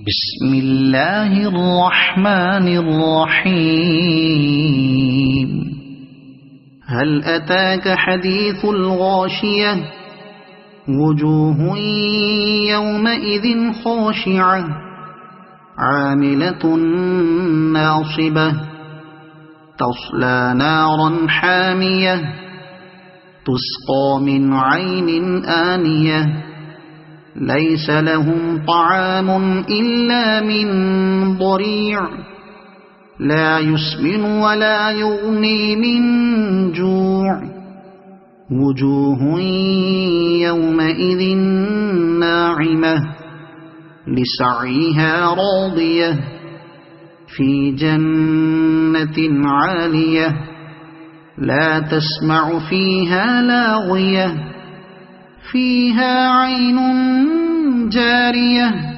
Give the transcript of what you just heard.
بسم اللہ الرحمن الرحیم هل أتاك حديث الغاشية وجوه يومئذ خاشعة عاملة ناصبة تصلى نارا حامية تسقى من عين آنية ليس لهم طعام إلا من ضريع لا يسمن ولا يغني من جوع وجوه يومئذ ناعمة لسعيها راضية في جنة عالية لا تسمع فيها لاغية فيها عين جارية